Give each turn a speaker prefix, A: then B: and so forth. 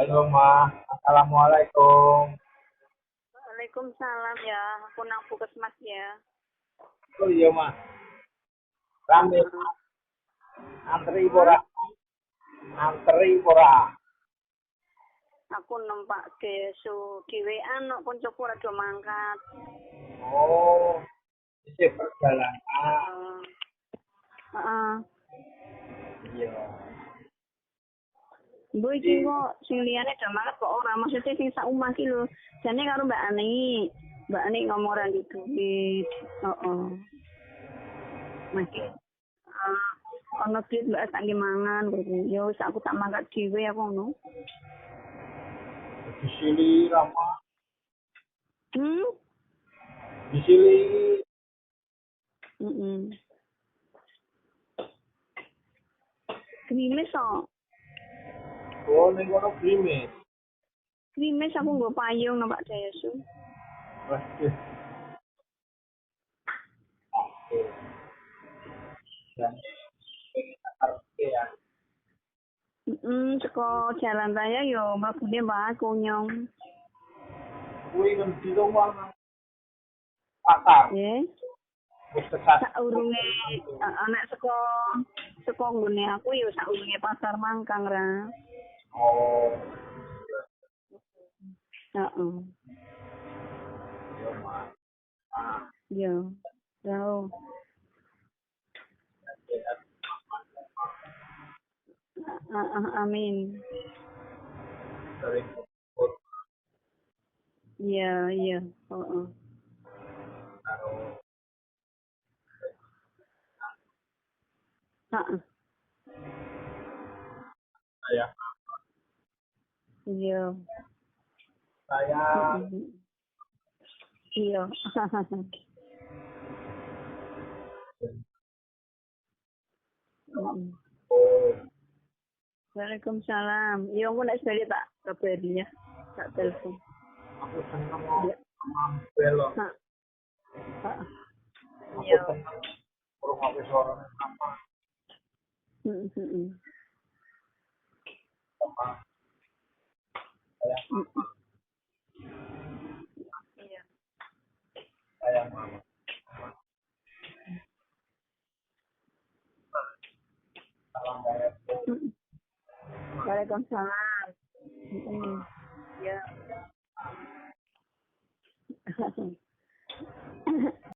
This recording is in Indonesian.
A: Halo, Ma. Assalamualaikum.
B: Waalaikumsalam ya, aku nang puskesmas ya.
A: Oh iya, Ma. Rame antri pora, antri pora.
B: Aku numpak kesu dhewean kok koncoku ora do mangkat.
A: Oh, ini perjalanan.
B: Heeh.
A: Iya.
B: Mbok iki kok sing liyane do mangkat kok ora, maksudnya sing sak omah iki lho. Jane karo Mbak Ani. Mbak Ani ngomong ora di duit. Heeh. Masih ono duit Mbak tak mangan kok. Ya wis aku tak mangkat dhewe aku ngono.
A: Di sini Rama.
B: Hmm?
A: Di sini.
B: Heeh. Krimis kok.
A: Oh, ning kono grimis.
B: Krimis aku nggo payung nang Pak Desu.
A: Waduh. Oke. Dan ini ya.
B: Saka jalan raya yo mlebune Mbak Kunyong.
A: Kuwi kan di rumah pasar.
B: Nggih.
A: Wis kesat.
B: Saurunge nek saka nggone aku yo saurunge pasar Mangkang ra.
A: Oh,
B: Heeh.
A: iya, Ma. Ah,
B: Yo. Yo. Amin.
A: dari
B: Iya, iya. Heeh.
A: karo
B: Heeh.
A: saya.
B: Iya.
A: Saya
B: Iya.
A: oh,
B: Waalaikumsalam. Yo engko nek balik tak kabari ya. Tak telepon.
A: aku seneng
B: Iya.
A: ngambil loh.
B: Heeh.
A: Aku
B: Iya.
A: seneng ngrungokne suarane sama
B: Heeh.
A: sama saya
B: Iya.
A: saya mama. Assalamualaikum.
B: Waalaikumsalam. Ya.